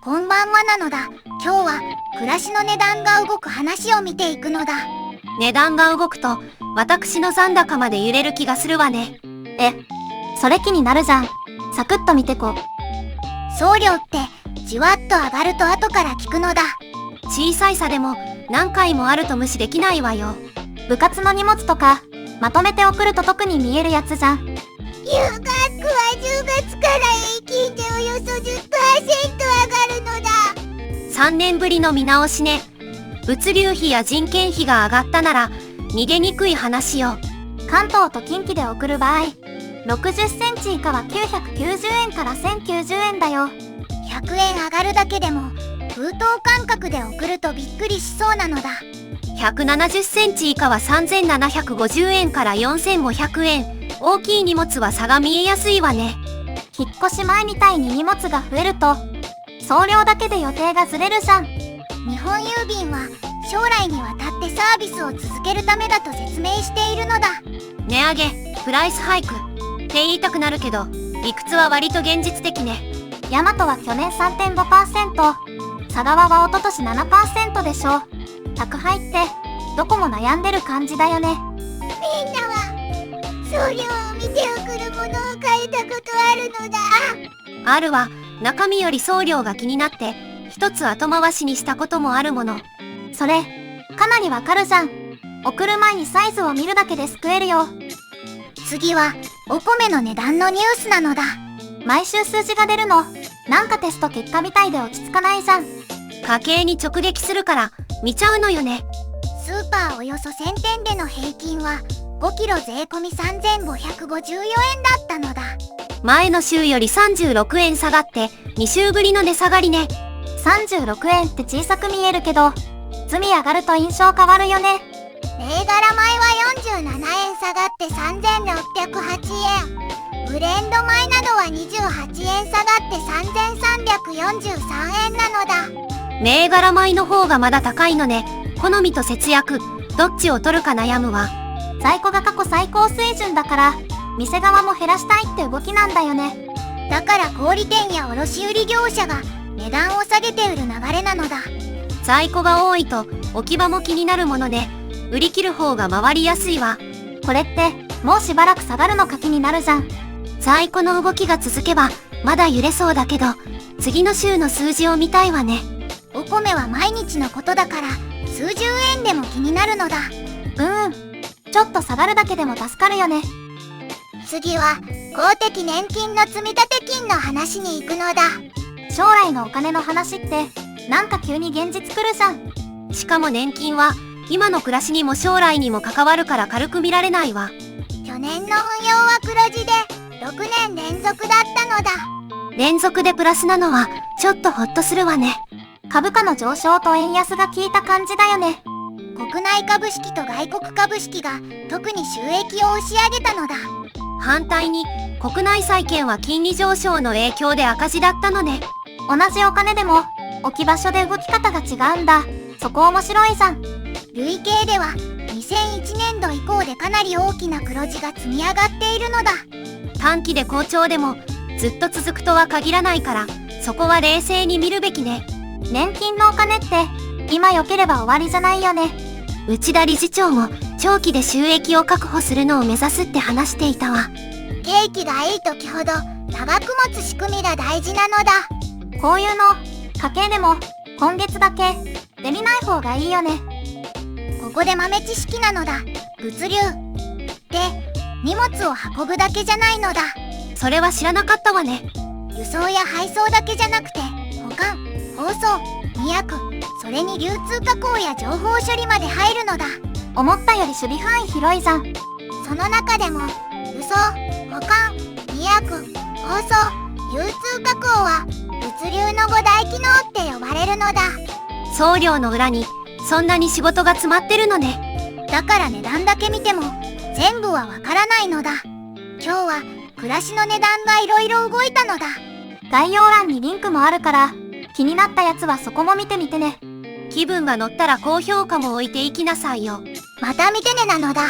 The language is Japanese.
こんばんはなのだ。今日は暮らしの値段が動く話を見ていくのだ。値段が動くと私の残高まで揺れる気がするわね。それ気になるじゃん。サクッと見てこ。送料ってじわっと上がると後から聞くのだ。小さい差でも何回もあると無視できないわよ。部活の荷物とかまとめて送ると特に見えるやつじゃん。留学は10月から平均でおよそ 10% 上がるのだ。3年ぶりの見直しね。物流費や人件費が上がったなら逃げにくい話よ。関東と近畿で送る場合、60センチ以下は990円から1090円だよ。100円上がるだけでも封筒感覚で送るとびっくりしそうなのだ。170センチ以下は3750円から4500円。大きい荷物は差が見えやすいわね。引っ越し前みたいに荷物が増えると、送料だけで予定がずれるじゃん。日本郵便は将来にわたってサービスを続けるためだと説明しているのだ。値上げ、プライスハイクって言いたくなるけど、理屈は割と現実的ね。ヤマトは去年 3.5%、佐川は一昨年 7% でしょ。宅配ってどこも悩んでる感じだよね。みんなは送料を見て送るものを買えたことあるのだ。あるわ。中身より送料が気になって一つ後回しにしたこともあるもの。それかなりわかるじゃん。送る前にサイズを見るだけで救えるよ。次はお米の値段のニュースなのだ。毎週数字が出るの、なんかテスト結果みたいで落ち着かないじゃん。家計に直撃するから見ちゃうのよね。スーパーおよそ1000店での平均は5キロ税込み3554円だったのだ。前の週より36円下がって2週ぶりの値下がりね。36円って小さく見えるけど、積み上がると印象変わるよね。銘柄米は47円下がって3608円。ブレンド米などは28円下がって3343円なのだ。銘柄米の方がまだ高いのね。好みと節約、どっちを取るか悩むわ。在庫が過去最高水準だから、店側も減らしたいって動きなんだよね。だから小売店や卸売業者が値段を下げて売る流れなのだ。在庫が多いと置き場も気になるもので、売り切る方が回りやすいわ。これってもうしばらく下がるのか気になるじゃん。在庫の動きが続けばまだ揺れそうだけど、次の週の数字を見たいわね。お米は毎日のことだから数十円でも気になるのだ。ちょっと下がるだけでも助かるよね。次は公的年金の積立金の話に行くのだ。将来のお金の話ってなんか急に現実来るじゃん。しかも年金は今の暮らしにも将来にも関わるから軽く見られないわ。去年の運用は黒字で6年連続だったのだ。連続でプラスなのはちょっとホッとするわね。株価の上昇と円安が効いた感じだよね。国内株式と外国株式が特に収益を押し上げたのだ。反対に国内債券は金利上昇の影響で赤字だったのね。同じお金でも置き場所で動き方が違うんだ。そこ面白いじゃん。累計では2001年度以降でかなり大きな黒字が積み上がっているのだ。短期で好調でもずっと続くとは限らないから、そこは冷静に見るべきね。年金のお金って今良ければ終わりじゃないよね。内田理事長も長期で収益を確保するのを目指すって話していたわ。景気がいい時ほど長く持つ仕組みが大事なのだ。こういうの家計でも今月だけで見ない方がいいよね。ここで豆知識なのだ。物流って荷物を運ぶだけじゃないのだ。それは知らなかったわね。輸送や配送だけじゃなくて保管、包装、荷役、それに流通加工や情報処理まで入るのだ。思ったより守備範囲広いじゃん。その中でも輸送、保管、荷役、包装、流通加工は物流の5大機能って呼ばれるのだ。送料の裏にそんなに仕事が詰まってるのね。だから値段だけ見ても全部はわからないのだ。今日は暮らしの値段がいろいろ動いたのだ。概要欄にリンクもあるから気になったやつはそこも見てみてね。気分が乗ったら高評価も置いていきなさいよ。また見てねなのだ。